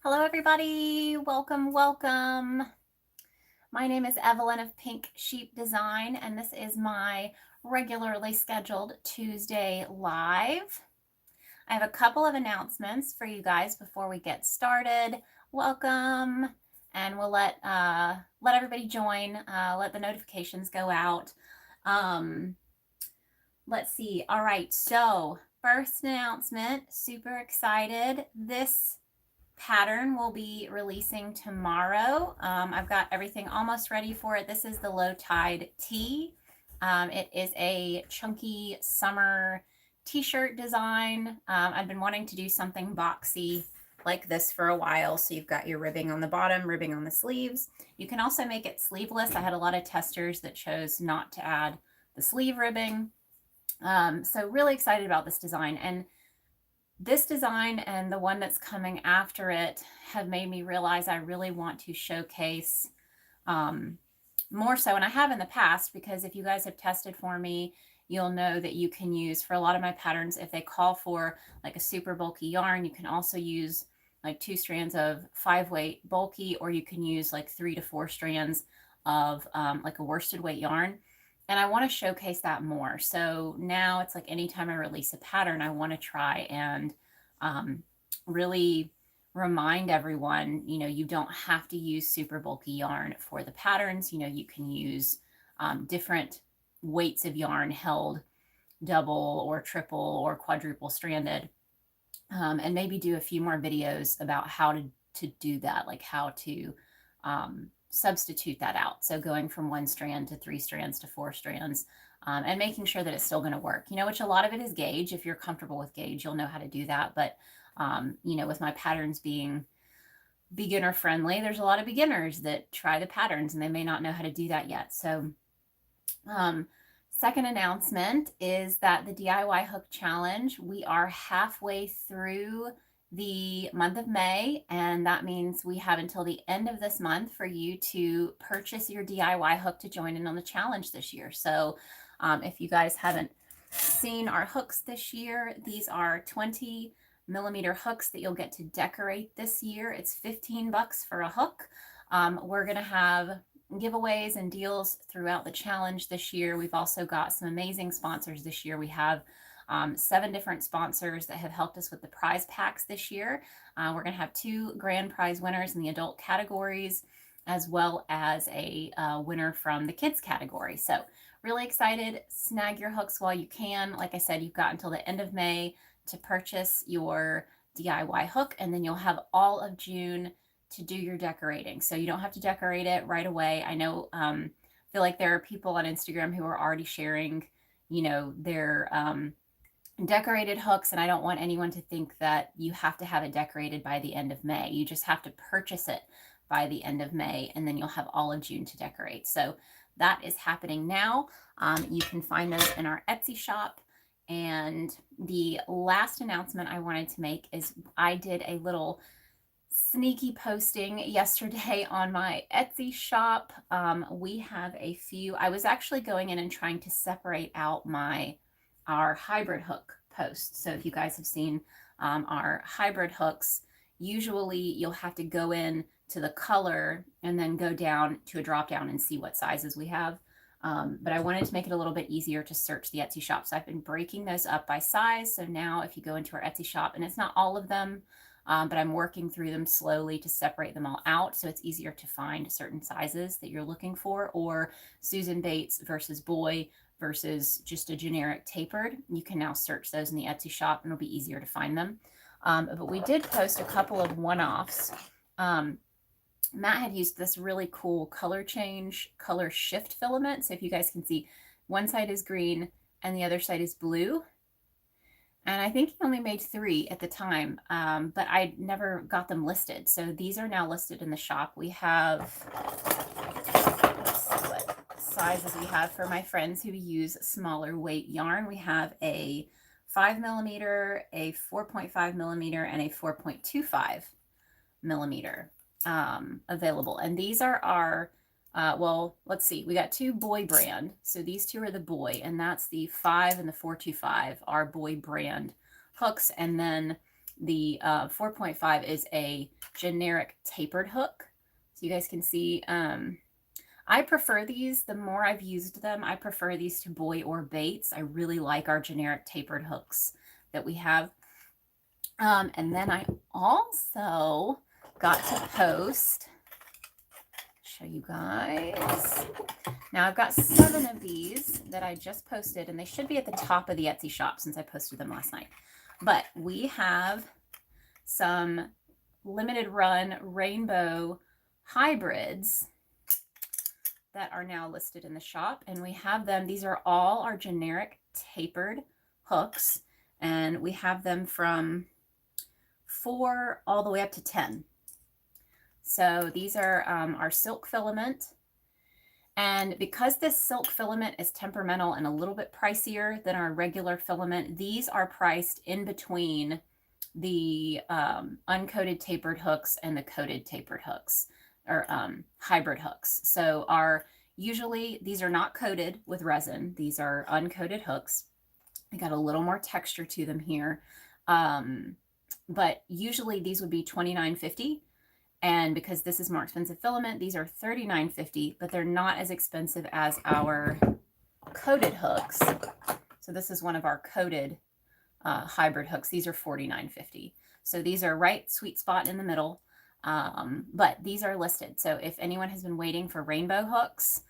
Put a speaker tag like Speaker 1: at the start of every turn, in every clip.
Speaker 1: Hello everybody, welcome, welcome. My name is Evelyn of Pink Sheep Design and this is my regularly scheduled Tuesday live. I have a couple of announcements for you guys before we get started. Welcome, and we'll let everybody join, let the notifications go out. Let's see. All right, so first announcement, super excited. This pattern will be releasing tomorrow. I've got everything almost ready for it. This is the Low Tide Tee. It is a chunky summer t-shirt design. I've been wanting to do something boxy like this for a while. So you've got your ribbing on the bottom, ribbing on the sleeves. You can also make it sleeveless. I had a lot of testers that chose not to add the sleeve ribbing. So really excited about this design. And this design and the one that's coming after it have made me realize I really want to showcase more so, and I have in the past, because if you guys have tested for me, you'll know that you can use, for a lot of my patterns, if they call for like a super bulky yarn, you can also use like 2 strands of 5-weight bulky, or you can use like 3 to 4 strands of like a worsted weight yarn. And I want to showcase that more. So now it's like anytime I release a pattern, I want to try and really remind everyone, you don't have to use super bulky yarn for the patterns. You can use different weights of yarn held double or triple or quadruple stranded, and maybe do a few more videos about how to do that, like how to substitute that out. So going from 1 strand to 3 strands to 4 strands, and making sure that it's still going to work, which a lot of it is gauge. If you're comfortable with gauge, you'll know how to do that. But, with my patterns being beginner friendly, there's a lot of beginners that try the patterns and they may not know how to do that yet. So, second announcement is that the DIY Hook Challenge, we are halfway through the month of May, and that means we have until the end of this month for you to purchase your DIY hook to join in on the challenge this year. So if you guys haven't seen our hooks this year, these are 20mm hooks that you'll get to decorate this year. It's 15 bucks for a hook. We're going to have giveaways and deals throughout the challenge this year. We've also got some amazing sponsors this year. We have 7 different sponsors that have helped us with the prize packs this year. We're going to have 2 grand prize winners in the adult categories, as well as a winner from the kids category. So really excited. Snag your hooks while you can. Like I said, you've got until the end of May to purchase your DIY hook, and then you'll have all of June to do your decorating. So you don't have to decorate it right away. I know, feel like there are people on Instagram who are already sharing, their decorated hooks, and I don't want anyone to think that you have to have it decorated by the end of May. You just have to purchase it by the end of May, and then you'll have all of June to decorate. So that is happening now. You can find those in our Etsy shop. And the last announcement I wanted to make is I did a little sneaky posting yesterday on my Etsy shop. We have a few, I was actually going in and trying to separate out our hybrid hook posts. So if you guys have seen our hybrid hooks, usually you'll have to go in to the color and then go down to a drop down and see what sizes we have. But I wanted to make it a little bit easier to search the Etsy shop. So I've been breaking those up by size. So now if you go into our Etsy shop, and it's not all of them, but I'm working through them slowly to separate them all out. So it's easier to find certain sizes that you're looking for, or Susan Bates versus boy versus just a generic tapered. You can now search those in the Etsy shop and it'll be easier to find them. But we did post a couple of one-offs. Matt had used this really cool color shift filament. So if you guys can see, one side is green and the other side is blue. And I think he only made 3 at the time, but I never got them listed. So these are now listed in the shop. We have, let's see what sizes we have for my friends who use smaller weight yarn. We have a 5mm, a 4.5mm, and a 4.25mm available. And these are our, well, let's see, we got 2 boy brand. So these 2 are the boy, and that's the 5 and the 425 are boy brand hooks. And then The 4.5 is a generic tapered hook. So you guys can see, I prefer these. The more I've used them, I prefer these to buoy or baits. I really like our generic tapered hooks that we have. And then I also got to post, show you guys. Now I've got 7 of these that I just posted, and they should be at the top of the Etsy shop since I posted them last night. But we have some limited run rainbow hybrids that are now listed in the shop, and we have them. These are all our generic tapered hooks, and we have them from 4 all the way up to 10. So these are our silk filament. And because this silk filament is temperamental and a little bit pricier than our regular filament, these are priced in between the uncoated tapered hooks and the coated tapered hooks, or hybrid hooks. So usually these are not coated with resin. These are uncoated hooks. They got a little more texture to them here. But usually these would be $29.50. And because this is more expensive filament, these are $39.50, but they're not as expensive as our coated hooks. So this is one of our coated hybrid hooks. These are $49.50. So these are right sweet spot in the middle. But these are listed. So if anyone has been waiting for rainbow hooks,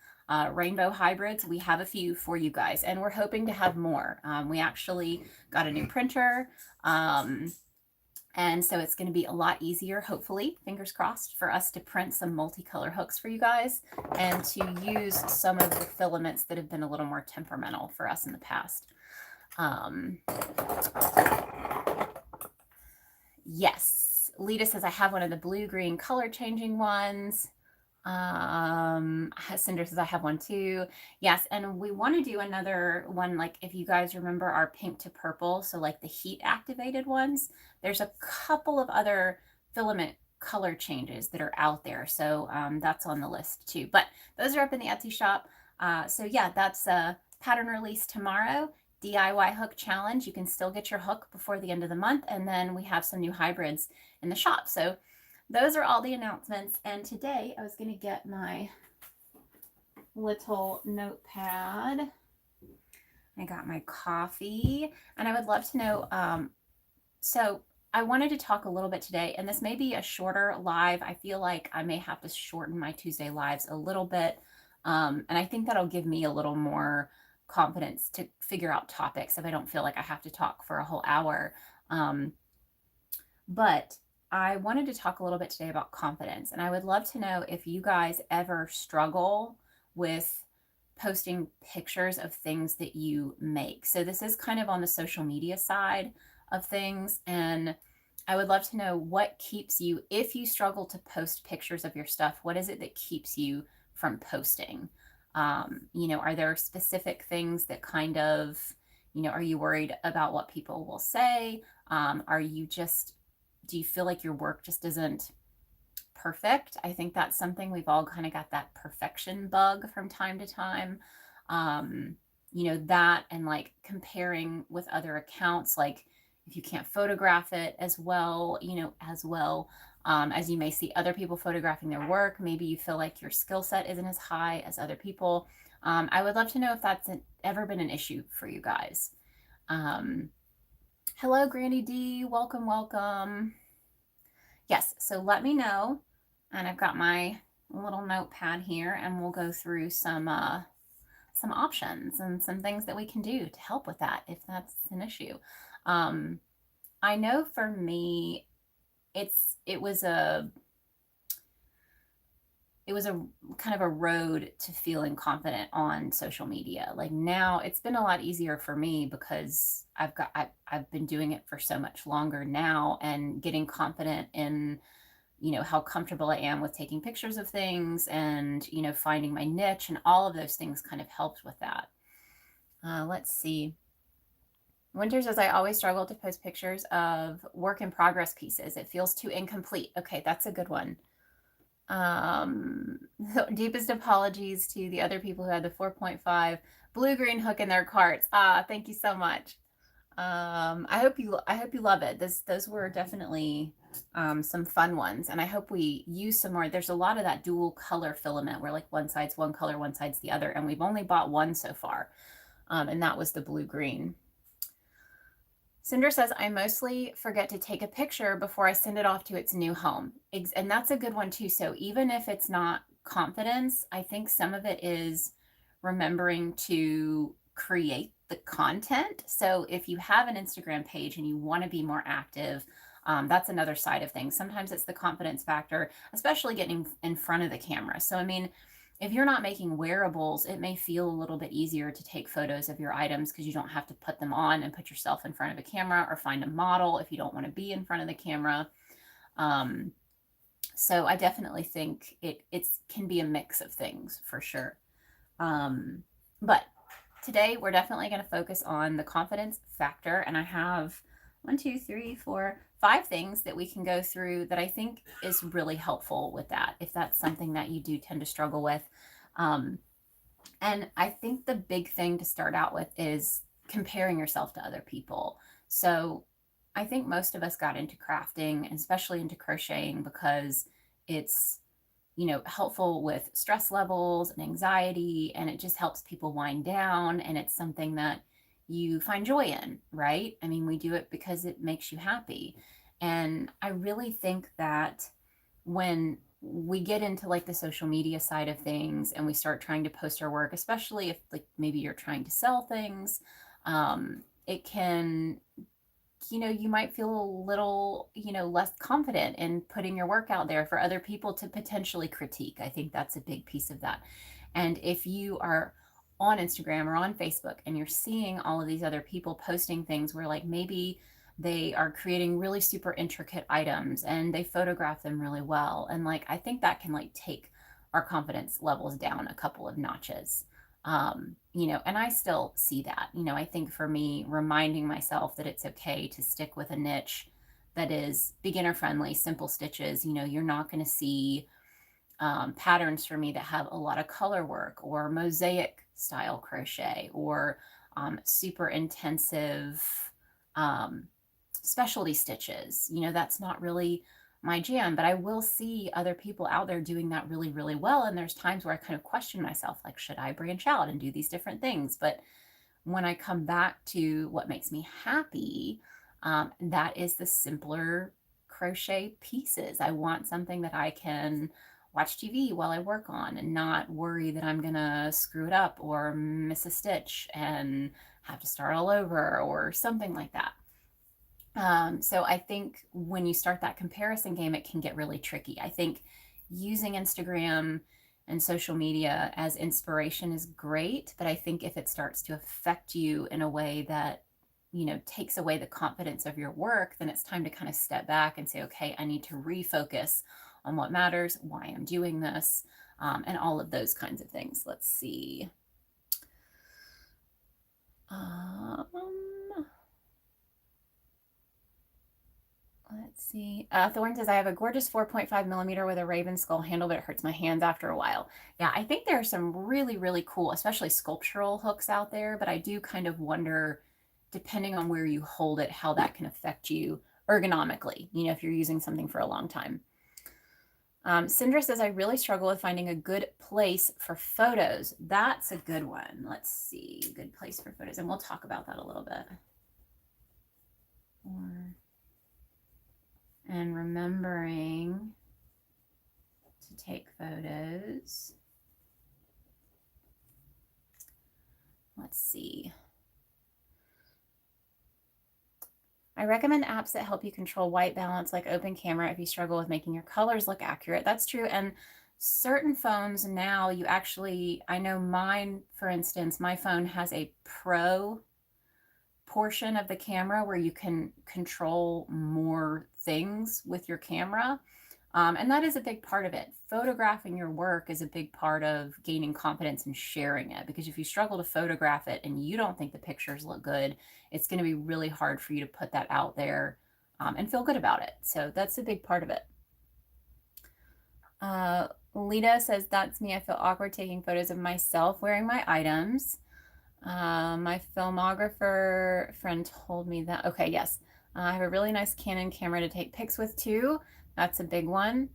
Speaker 1: rainbow hybrids, we have a few for you guys, and we're hoping to have more. We actually got a new printer. And so it's going to be a lot easier, hopefully, fingers crossed, for us to print some multicolor hooks for you guys and to use some of the filaments that have been a little more temperamental for us in the past. Yes, Lita says I have one of the blue-green color changing ones. Cinder says I have one too. Yes, and we want to do another one, like if you guys remember our pink to purple, so like the heat activated ones. There's a couple of other filament color changes that are out there, so that's on the list too. But those are up in the Etsy shop. So yeah, that's a pattern release tomorrow. DIY hook challenge. You can still get your hook before the end of the month, and then we have some new hybrids in the shop. So those are all the announcements. And today I was going to get my little notepad. I got my coffee, and I would love to know, so I wanted to talk a little bit today, and this may be a shorter live. I feel like I may have to shorten my Tuesday lives a little bit. And I think that'll give me a little more confidence to figure out topics if I don't feel like I have to talk for a whole hour. But I wanted to talk a little bit today about confidence, and I would love to know if you guys ever struggle with posting pictures of things that you make. So this is kind of on the social media side of things, and I would love to know what keeps you, if you struggle to post pictures of your stuff, what is it that keeps you from posting? You know, are there specific things that kind of, you know, are you worried about what people will say? Are you just, do you feel like your work just isn't perfect? I think that's something we've all kind of got, that perfection bug from time to time. You know, that, and like comparing with other accounts, like if you can't photograph it as well, you know, as you may see other people photographing their work, maybe you feel like your skill set isn't as high as other people. I would love to know if that's ever been an issue for you guys. Hello, Granny D. Welcome, welcome. Yes, so let me know. And I've got my little notepad here, and we'll go through some options and some things that we can do to help with that if that's an issue. I know for me, it was a kind of a road to feeling confident on social media. Like now it's been a lot easier for me because I've been doing it for so much longer now, and getting confident in, you know, how comfortable I am with taking pictures of things, and, you know, finding my niche, and all of those things kind of helped with that. Let's see. Winter says, I always struggle to post pictures of work in progress pieces. It feels too incomplete. Okay, that's a good one. Deepest apologies to the other people who had the 4.5 blue-green hook in their carts. Thank you so much. I hope you love it. Those were definitely some fun ones, and I hope we use some more. There's a lot of that dual color filament where like one side's one color, one side's the other, and we've only bought one so far, and that was the blue-green. Cinder says, I mostly forget to take a picture before I send it off to its new home. And that's a good one too. So even if it's not confidence, I think some of it is remembering to create the content. So if you have an Instagram page and you want to be more active, that's another side of things. Sometimes it's the confidence factor, especially getting in front of the camera. So, I mean, if you're not making wearables, it may feel a little bit easier to take photos of your items because you don't have to put them on and put yourself in front of a camera, or find a model if you don't want to be in front of the camera. So I definitely think it can be a mix of things for sure. But today we're definitely going to focus on the confidence factor, and I have 5 things that we can go through that I think is really helpful with that, if that's something that you do tend to struggle with. And I think the big thing to start out with is comparing yourself to other people. So I think most of us got into crafting, and especially into crocheting, because it's, you know, helpful with stress levels and anxiety, and it just helps people wind down, and it's something that you find joy in, right? I mean, we do it because it makes you happy. And I really think that when we get into like the social media side of things and we start trying to post our work, especially if like maybe you're trying to sell things, it can, you know, you might feel a little, you know, less confident in putting your work out there for other people to potentially critique. I think that's a big piece of that. And if you are on Instagram or on Facebook and you're seeing all of these other people posting things where like maybe they are creating really super intricate items and they photograph them really well, and like I think that can like take our confidence levels down a couple of notches. You know, and I still see that. You know, I think for me, reminding myself that it's okay to stick with a niche that is beginner friendly, simple stitches. You know, you're not going to see patterns for me that have a lot of color work or mosaic style crochet, or super intensive specialty stitches. You know, that's not really my jam, but I will see other people out there doing that really, really well. And there's times where I kind of question myself, like, should I branch out and do these different things? But when I come back to what makes me happy, that is the simpler crochet pieces. I want something that I can watch TV while I work on and not worry that I'm gonna screw it up or miss a stitch and have to start all over or something like that. So I think when you start that comparison game, it can get really tricky. I think using Instagram and social media as inspiration is great, but I think if it starts to affect you in a way that, you know, takes away the confidence of your work, then it's time to kind of step back and say, okay, I need to refocus on what matters, why I'm doing this, and all of those kinds of things. Let's see. Let's see. Thorn says, I have a gorgeous 4.5 millimeter with a raven skull handle, but it hurts my hands after a while. Yeah, I think there are some really, really cool, especially sculptural hooks out there, but I do kind of wonder, depending on where you hold it, how that can affect you ergonomically, you know, if you're using something for a long time. Sindra says, I really struggle with finding a good place for photos. That's a good one. Let's see. Good place for photos. And we'll talk about that a little bit. And remembering to take photos. Let's see. I recommend apps that help you control white balance, like Open Camera, if you struggle with making your colors look accurate. That's true. And certain phones now, you actually, I know mine, for instance, my phone has a pro portion of the camera where you can control more things with your camera. And that is a big part of it. Photographing your work is a big part of gaining confidence and sharing it, because if you struggle to photograph it and you don't think the pictures look good, it's going to be really hard for you to put that out there and feel good about it. So that's a big part of it. Lita says, that's me. I feel awkward taking photos of myself wearing my items. My filmographer friend told me that. Okay, yes. I have a really nice Canon camera to take pics with too. That's a big one.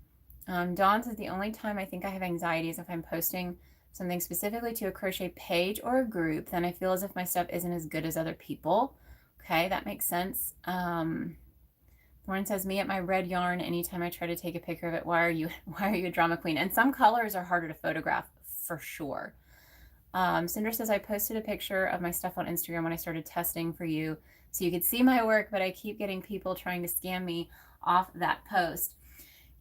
Speaker 1: Dawn says the only time I think I have anxiety is if I'm posting something specifically to a crochet page or a group, then I feel as if my stuff isn't as good as other people. Okay, that makes sense. Lauren says, me at my red yarn, anytime I try to take a picture of it, why are you a drama queen? And some colors are harder to photograph for sure. Cinder says, I posted a picture of my stuff on Instagram when I started testing for you so you could see my work, but I keep getting people trying to scam me off that post.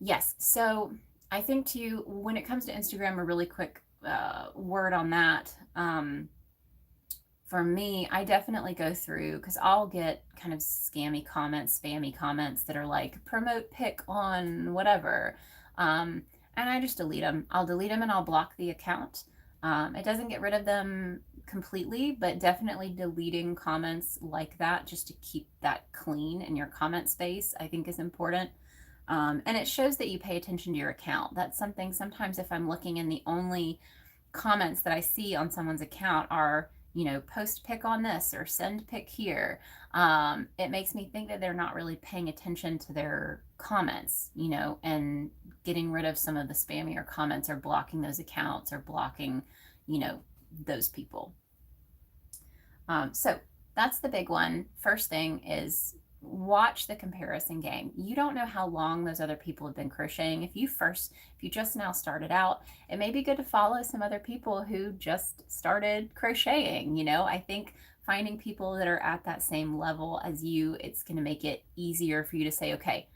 Speaker 1: Yes, so I think too, when it comes to Instagram, a really quick word on that. For me, I definitely go through because I'll get kind of scammy comments, spammy comments that are like promote pick on whatever. And I just delete them. I'll delete them and I'll block the account. It doesn't get rid of them completely, but definitely deleting comments like that just to keep that clean in your comment space, I think is important. And it shows that you pay attention to your account. That's something sometimes if I'm looking and the only comments that I see on someone's account are, you know, post pick on this or send pick here. It makes me think that they're not really paying attention to their comments, you know, and getting rid of some of the spammier comments or blocking those accounts or blocking, you know, those people. So that's the big one. First thing is watch the comparison game. You don't know how long those other people have been crocheting. If you just now started out, it may be good to follow some other people who just started crocheting. You know, I think finding people that are at that same level as you, it's going to make it easier for you to say, okay,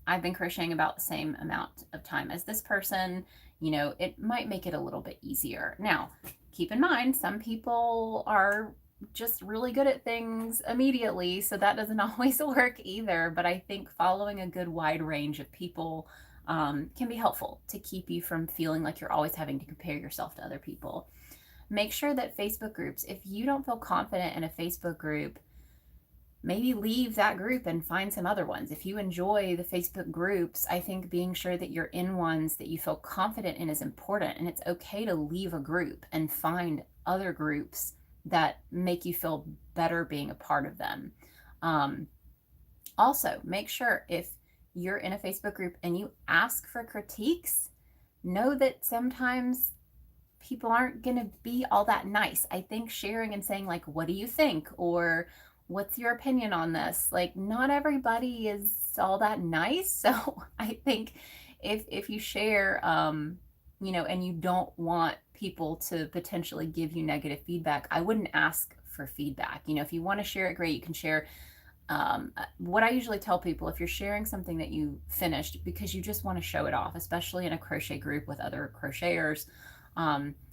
Speaker 1: I've been crocheting about the same amount of time as this person. You know, it might make it a little bit easier. Now, keep in mind, some people are just really good at things immediately, so that doesn't always work either. But I think following a good wide range of people can be helpful to keep you from feeling like you're always having to compare yourself to other people. Make sure that Facebook groups, if you don't feel confident in a Facebook group, maybe leave that group and find some other ones. If you enjoy the Facebook groups, I think being sure that you're in ones that you feel confident in is important. And it's okay to leave a group and find other groups that make you feel better being a part of them. Also, make sure if you're in a Facebook group and you ask for critiques, know that sometimes people aren't going to be all that nice. I think sharing and saying, like, what do you think? Or what's your opinion on this? Like, not everybody is all that nice. So I think if you share, you know, and you don't want people to potentially give you negative feedback, I wouldn't ask for feedback. You know, if you want to share it, great, you can share. What I usually tell people, if you're sharing something that you finished because you just want to show it off, especially in a crochet group with other crocheters,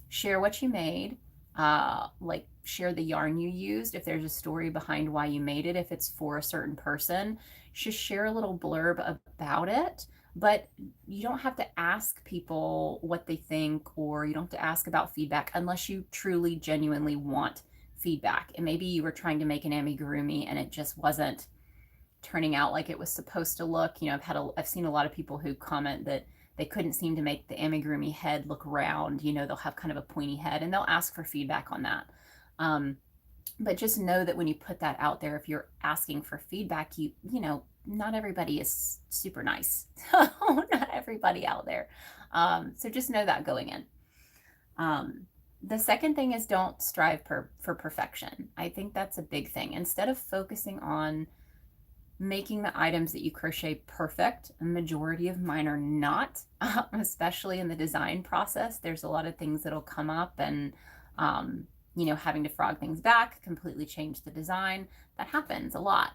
Speaker 1: share what you made, like share the yarn you used. If there's a story behind why you made it, if it's for a certain person, just share a little blurb about it. But you don't have to ask people what they think, or you don't have to ask about feedback unless you truly, genuinely want feedback. And maybe you were trying to make an amigurumi and it just wasn't turning out like it was supposed to look. You know, I've seen a lot of people who comment that they couldn't seem to make the amigurumi head look round. You know, they'll have kind of a pointy head and they'll ask for feedback on that. But just know that when you put that out there, if you're asking for feedback, you know, not everybody is super nice. Not everybody out there. So just know that going in. The second thing is don't strive for perfection. I think that's a big thing. Instead of focusing on making the items that you crochet perfect, a majority of mine are not, especially in the design process. There's a lot of things that'll come up and, you know, having to frog things back, completely change the design. That happens a lot.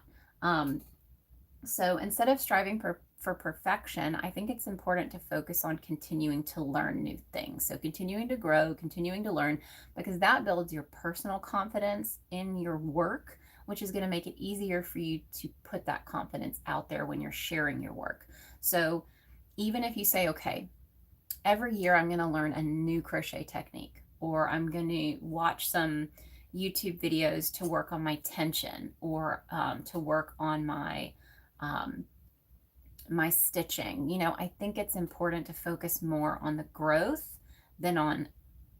Speaker 1: So instead of striving for perfection, I think it's important to focus on continuing to learn new things. So continuing to grow, continuing to learn, because that builds your personal confidence in your work, which is going to make it easier for you to put that confidence out there when you're sharing your work. So even if you say, okay, every year I'm going to learn a new crochet technique, or I'm going to watch some YouTube videos to work on my tension, or to work on my my stitching. You know, I think it's important to focus more on the growth than on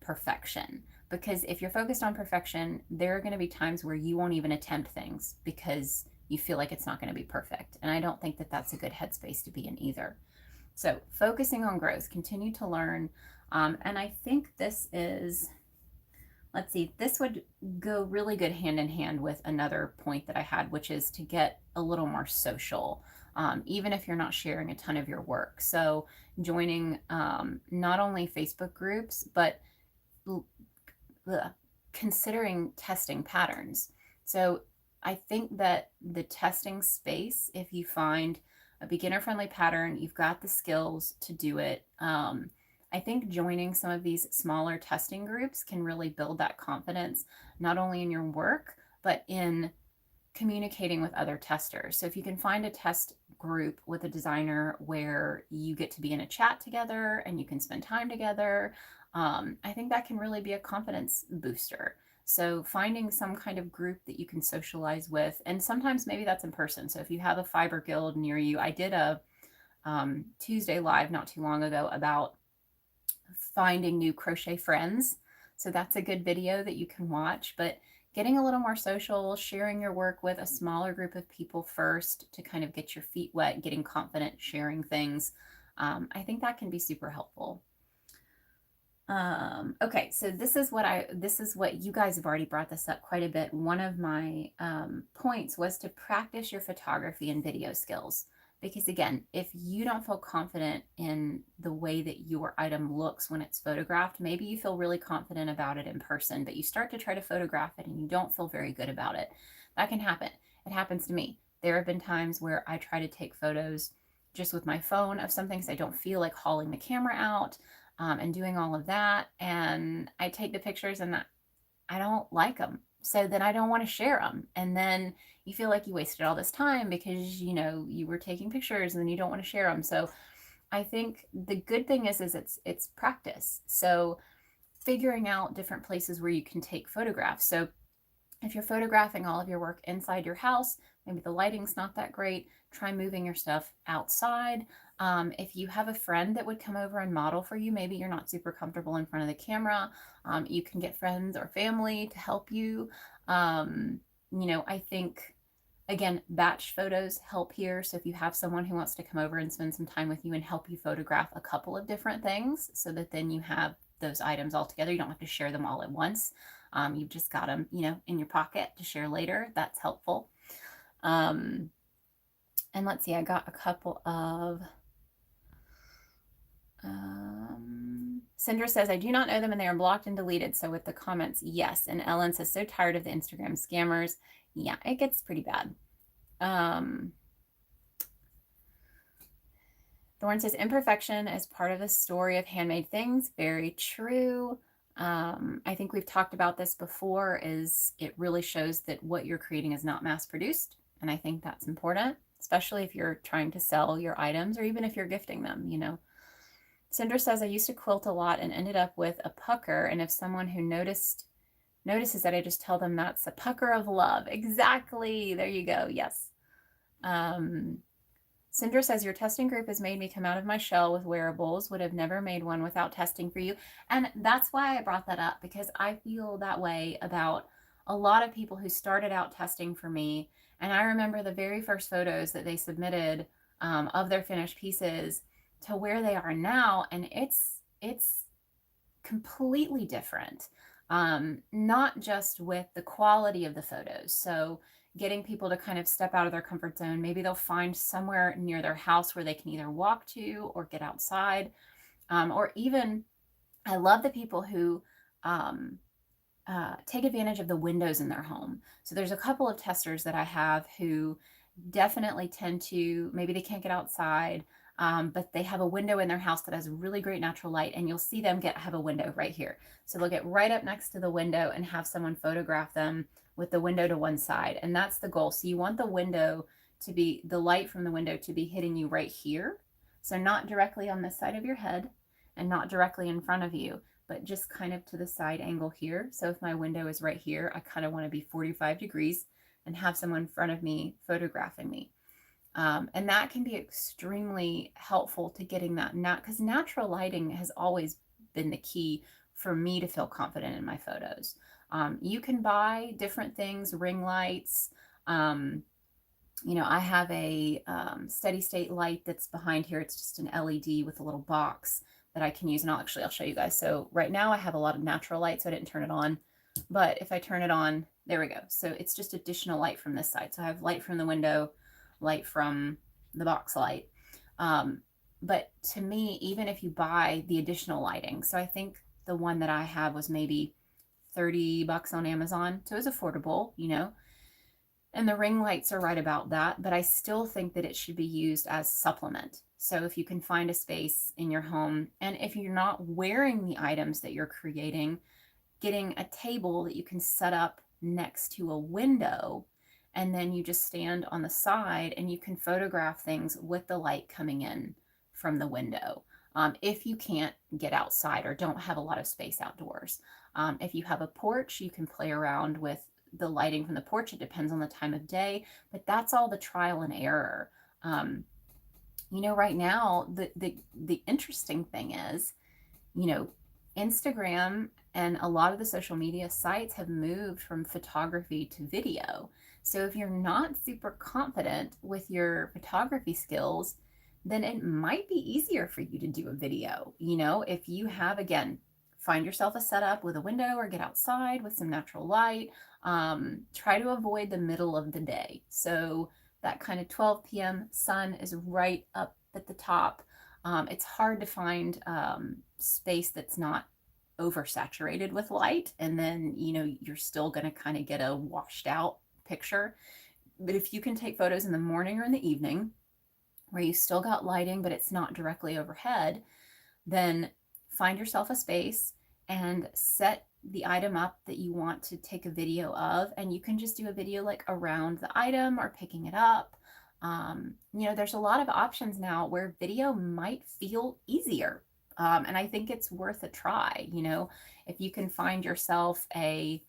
Speaker 1: perfection, because if you're focused on perfection, there are going to be times where you won't even attempt things because you feel like it's not going to be perfect. And I don't think that that's a good headspace to be in either. So focusing on growth, continue to learn. And I think this is, let's see, this would go really good hand in hand with another point that I had, which is to get a little more social, even if you're not sharing a ton of your work. So joining not only Facebook groups, but considering testing patterns. So I think that the testing space, if you find a beginner-friendly pattern, you've got the skills to do it. I think joining some of these smaller testing groups can really build that confidence, not only in your work, but in communicating with other testers. So if you can find a test group with a designer where you get to be in a chat together and you can spend time together, I think that can really be a confidence booster. So finding some kind of group that you can socialize with, and sometimes maybe that's in person. So if you have a fiber guild near you, I did a Tuesday live not too long ago about finding new crochet friends. So that's a good video that you can watch, but getting a little more social, sharing your work with a smaller group of people first to kind of get your feet wet, getting confident, sharing things. I think that can be super helpful. Okay, so this is what you guys have already brought this up quite a bit. One of my points was to practice your photography and video skills. Because again, if you don't feel confident in the way that your item looks when it's photographed, maybe you feel really confident about it in person, but you start to try to photograph it and you don't feel very good about it. That can happen. It happens to me. There have been times where I try to take photos just with my phone of some things. I don't feel like hauling the camera out and doing all of that. And I take the pictures and I don't like them. So then I don't want to share them. And then you feel like you wasted all this time because, you were taking pictures and then you don't want to share them. So I think the good thing is it's practice. So figuring out different places where you can take photographs. So if you're photographing all of your work inside your house, maybe the lighting's not that great, try moving your stuff outside. If you have a friend that would come over and model for you, maybe you're not super comfortable in front of the camera, you can get friends or family to help you. I think, again, batch photos help here. So if you have someone who wants to come over and spend some time with you and help you photograph a couple of different things so that then you have those items all together, you don't have to share them all at once. You've just got them, in your pocket to share later. That's helpful. And let's see, I got a couple of, Cinder says, I do not know them and they are blocked and deleted. So with the comments, yes. And Ellen says, so tired of the Instagram scammers. Yeah, it gets pretty bad. Thorn says, imperfection is part of the story of handmade things. Very true. I think we've talked about this before, is it really shows that what you're creating is not mass produced. And I think that's important, especially if you're trying to sell your items or even if you're gifting them, Cinder says, I used to quilt a lot and ended up with a pucker. And if someone who notices that, I just tell them that's a pucker of love. Exactly. There you go. Yes. Cinder says, your testing group has made me come out of my shell with wearables. Would have never made one without testing for you. And that's why I brought that up, because I feel that way about a lot of people who started out testing for me. And I remember the very first photos that they submitted of their finished pieces to where they are now. And it's completely different. Not just with the quality of the photos. So getting people to kind of step out of their comfort zone. Maybe they'll find somewhere near their house where they can either walk to or get outside. Or even, I love the people who take advantage of the windows in their home. So there's a couple of testers that I have who definitely tend to, maybe they can't get outside, but they have a window in their house that has really great natural light, and you'll see them have a window right here. So they'll get right up next to the window and have someone photograph them with the window to one side. And that's the goal. So you want the window to be, the light from the window to be hitting you right here. So not directly on this side of your head and not directly in front of you, but just kind of to the side angle here. So if my window is right here, I kind of want to be 45 degrees and have someone in front of me photographing me. And that can be extremely helpful to getting that, because natural lighting has always been the key for me to feel confident in my photos. You can buy different things, ring lights. You know, I have a steady state light that's behind here. It's just an LED with a little box that I can use. And I'll show you guys. So right now I have a lot of natural light, so I didn't turn it on. But if I turn it on, there we go. So it's just additional light from this side. So I have light from the window, light from the box light. But to me, even if you buy the additional lighting, so I think the one that I have was maybe 30 bucks on Amazon. So it was affordable, you know, and the ring lights are right about that, but I still think that it should be used as supplement. So if you can find a space in your home, and if you're not wearing the items that you're creating, getting a table that you can set up next to a window, and then you just stand on the side and you can photograph things with the light coming in from the window. If you can't get outside or don't have a lot of space outdoors. If you have a porch, you can play around with the lighting from the porch. It depends on the time of day, but that's all the trial and error. You know, right now, the interesting thing is, you know, Instagram and a lot of the social media sites have moved from photography to video. So if you're not super confident with your photography skills, then it might be easier for you to do a video. You know, if you have, again, find yourself a setup with a window or get outside with some natural light. Try to avoid the middle of the day. So that kind of 12 p.m. sun is right up at the top. It's hard to find space that's not oversaturated with light, and then, you know, you're still going to kind of get a washed out picture. But if you can take photos in the morning or in the evening where you still got lighting but it's not directly overhead, then find yourself a space and set the item up that you want to take a video of, and you can just do a video like around the item or picking it up. You know, there's a lot of options now where video might feel easier. And I think it's worth a try. You know, if you can find yourself a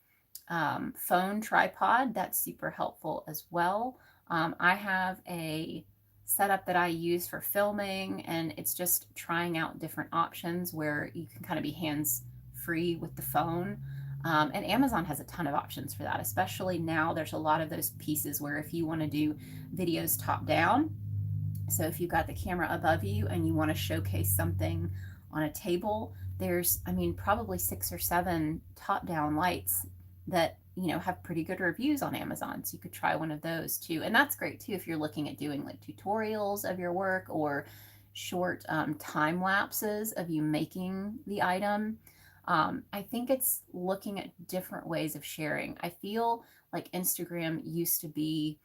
Speaker 1: phone tripod, that's super helpful as well. I have a setup that I use for filming, and it's just trying out different options where you can kind of be hands free with the phone. And Amazon has a ton of options for that, especially now. There's a lot of those pieces where if you want to do videos top down, so if you've got the camera above you and you want to showcase something on a table, there's, I mean, probably 6 or 7 top down lights that, you know, have pretty good reviews on Amazon. So you could try one of those too. And that's great too if you're looking at doing like tutorials of your work or short time lapses of you making the item. I think it's looking at different ways of sharing. I feel like Instagram used to be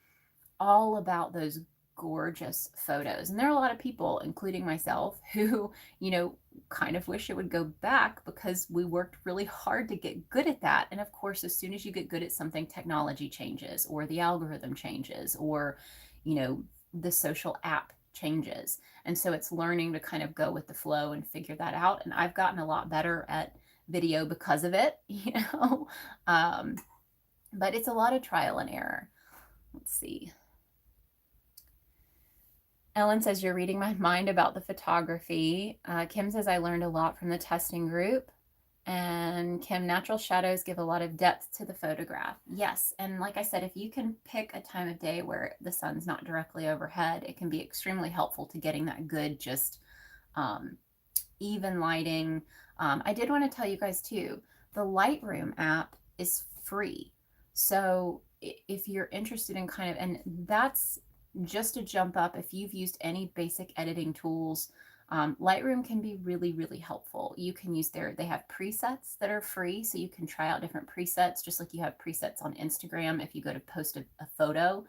Speaker 1: all about those gorgeous photos. And there are a lot of people, including myself, who, you know, kind of wish it would go back because we worked really hard to get good at that. And of course, as soon as you get good at something, technology changes or the algorithm changes or, you know, the social app changes. And so it's learning to kind of go with the flow and figure that out. And I've gotten a lot better at video because of it, you know, but it's a lot of trial and error. Let's see. Ellen says, you're reading my mind about the photography. Kim says, I learned a lot from the testing group. And Kim, natural shadows give a lot of depth to the photograph. Yes, and like I said, if you can pick a time of day where the sun's not directly overhead, it can be extremely helpful to getting that good, just even lighting. I did want to tell you guys too, the Lightroom app is free. So if you're interested in kind of, and that's just to jump up, if you've used any basic editing tools, Lightroom can be really, really helpful. You can use they have presets that are free, so you can try out different presets, just like you have presets on Instagram. If you go to post a photo,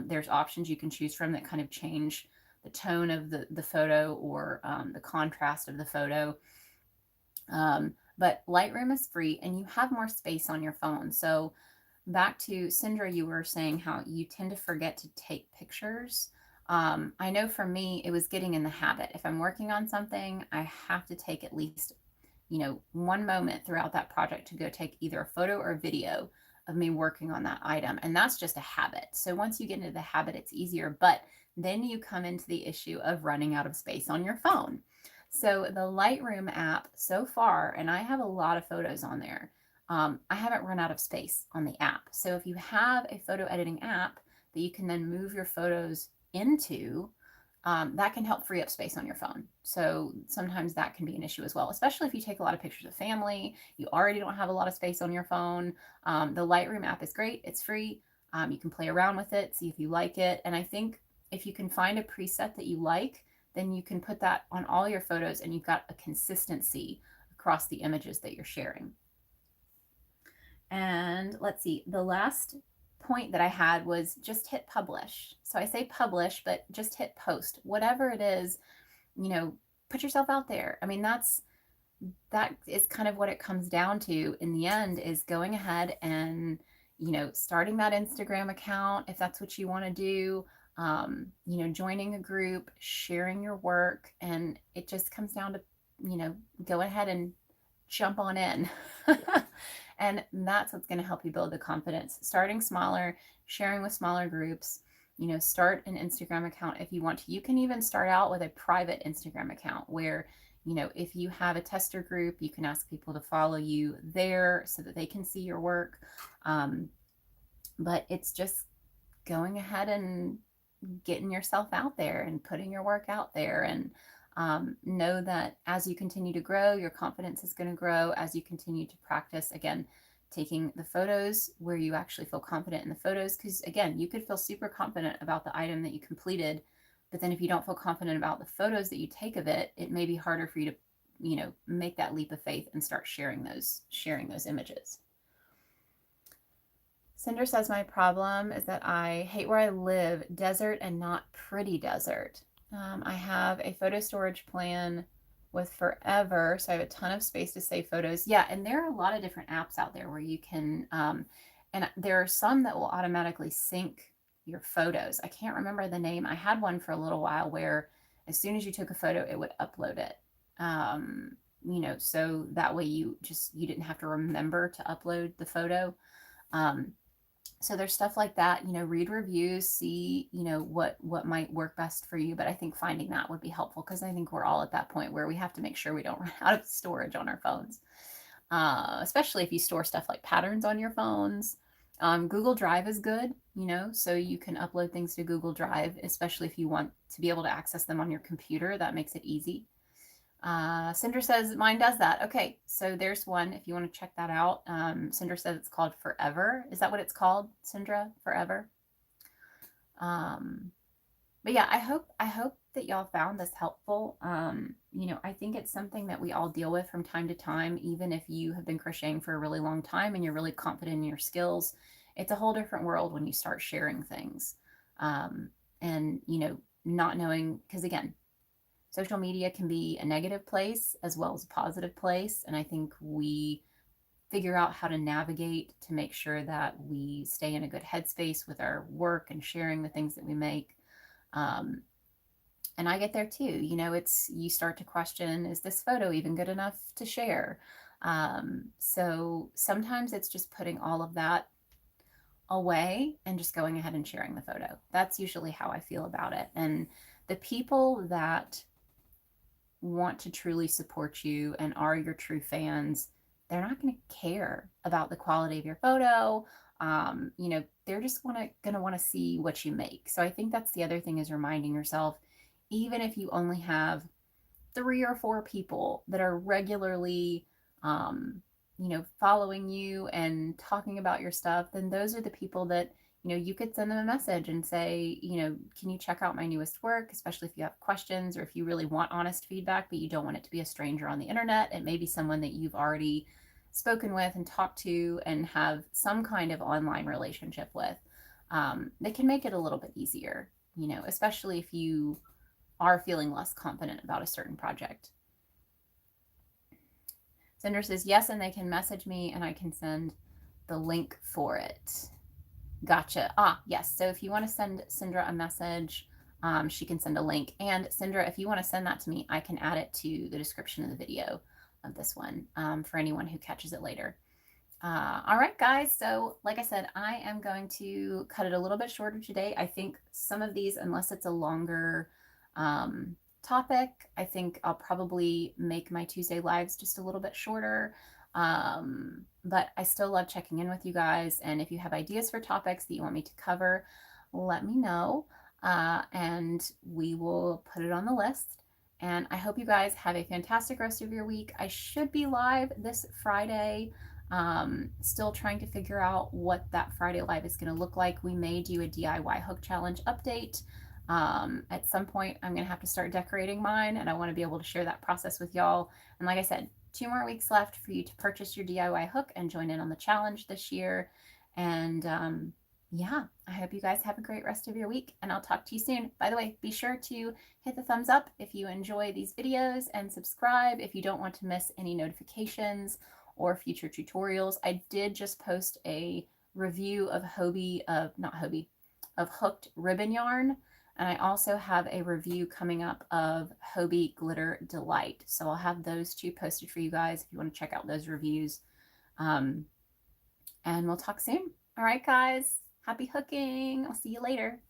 Speaker 1: there's options you can choose from that kind of change the tone of the photo or the contrast of the photo. But Lightroom is free and you have more space on your phone. So back to Sindra, you were saying how you tend to forget to take pictures. I know for me, it was getting in the habit. If I'm working on something, I have to take at least, you know, one moment throughout that project to go take either a photo or a video of me working on that item. And that's just a habit. So once you get into the habit, it's easier. But then you come into the issue of running out of space on your phone. So the Lightroom app so far, and I have a lot of photos on there, I haven't run out of space on the app. So if you have a photo editing app that you can then move your photos into, that can help free up space on your phone. So sometimes that can be an issue as well, especially if you take a lot of pictures of family, you already don't have a lot of space on your phone. The Lightroom app is great. It's free. You can play around with it, see if you like it. And I think if you can find a preset that you like, then you can put that on all your photos and you've got a consistency across the images that you're sharing. And let's see, the last point that I had was just hit publish. So I say publish, but just hit post. Whatever it is, you know, put yourself out there. I mean, that is kind of what it comes down to in the end, is going ahead and, you know, starting that Instagram account if that's what you want to do, you know, joining a group, sharing your work, and it just comes down to, you know, go ahead and jump on in. And that's what's going to help you build the confidence. Starting smaller, sharing with smaller groups, you know, start an Instagram account if you want to. You can even start out with a private Instagram account where, you know, if you have a tester group, you can ask people to follow you there so that they can see your work. But it's just going ahead and getting yourself out there and putting your work out there, and know that as you continue to grow, your confidence is going to grow as you continue to practice, again, taking the photos where you actually feel confident in the photos. Because again, you could feel super confident about the item that you completed, but then if you don't feel confident about the photos that you take of it, it may be harder for you to, you know, make that leap of faith and start sharing those images. Cinder says, my problem is that I hate where I live, desert and not pretty desert. I have a photo storage plan with forever, so I have a ton of space to save photos. Yeah, and there are a lot of different apps out there where you can, and there are some that will automatically sync your photos. I can't remember the name. I had one for a little while where as soon as you took a photo, it would upload it. You know, so that way you didn't have to remember to upload the photo. So there's stuff like that, you know, read reviews, see, you know, what might work best for you. But I think finding that would be helpful, because I think we're all at that point where we have to make sure we don't run out of storage on our phones, especially if you store stuff like patterns on your phones. Google Drive is good, you know, so you can upload things to Google Drive, especially if you want to be able to access them on your computer. That makes it easy. Cinder says mine does that. Okay, so there's one if you want to check that out. Cinder says it's called Forever. Is that what it's called, Cindra? Forever? But yeah, I hope that y'all found this helpful. You know, I think it's something that we all deal with from time to time, even if you have been crocheting for a really long time and you're really confident in your skills. It's a whole different world when you start sharing things. And, you know, not knowing, because again, social media can be a negative place as well as a positive place. And I think we figure out how to navigate to make sure that we stay in a good headspace with our work and sharing the things that we make. And I get there too. You know, you start to question, is this photo even good enough to share? So sometimes it's just putting all of that away and just going ahead and sharing the photo. That's usually how I feel about it. And the people that want to truly support you and are your true fans, they're not going to care about the quality of your photo. You know, they're just going to want to see what you make. So I think that's the other thing, is reminding yourself, even if you only have 3 or 4 people that are regularly, you know, following you and talking about your stuff, then those are the people that, you know, you could send them a message and say, you know, can you check out my newest work, especially if you have questions or if you really want honest feedback, but you don't want it to be a stranger on the internet. It may be someone that you've already spoken with and talked to and have some kind of online relationship with. They can make it a little bit easier, you know, especially if you are feeling less confident about a certain project. Cinder says yes, and they can message me and I can send the link for it. Gotcha. Yes. So if you want to send Cindra a message, she can send a link. And Cindra, if you want to send that to me, I can add it to the description of the video of this one, for anyone who catches it later. All right, guys. So like I said, I am going to cut it a little bit shorter today. I think some of these, unless it's a longer topic. I think I'll probably make my Tuesday lives just a little bit shorter. But I still love checking in with you guys. And if you have ideas for topics that you want me to cover, let me know. And we will put it on the list. And I hope you guys have a fantastic rest of your week. I should be live this Friday. Still trying to figure out what that Friday live is going to look like. We may do a DIY hook challenge update. At some point, I'm going to have to start decorating mine, and I want to be able to share that process with y'all. And like I said, 2 more weeks left for you to purchase your DIY hook and join in on the challenge this year. And yeah, I hope you guys have a great rest of your week, and I'll talk to you soon. By the way, be sure to hit the thumbs up if you enjoy these videos, and subscribe if you don't want to miss any notifications or future tutorials. I did just post a review of of hooked ribbon yarn. And I also have a review coming up of Hobie Glitter Delight. So I'll have those two posted for you guys if you want to check out those reviews. And we'll talk soon. All right, guys. Happy hooking. I'll see you later.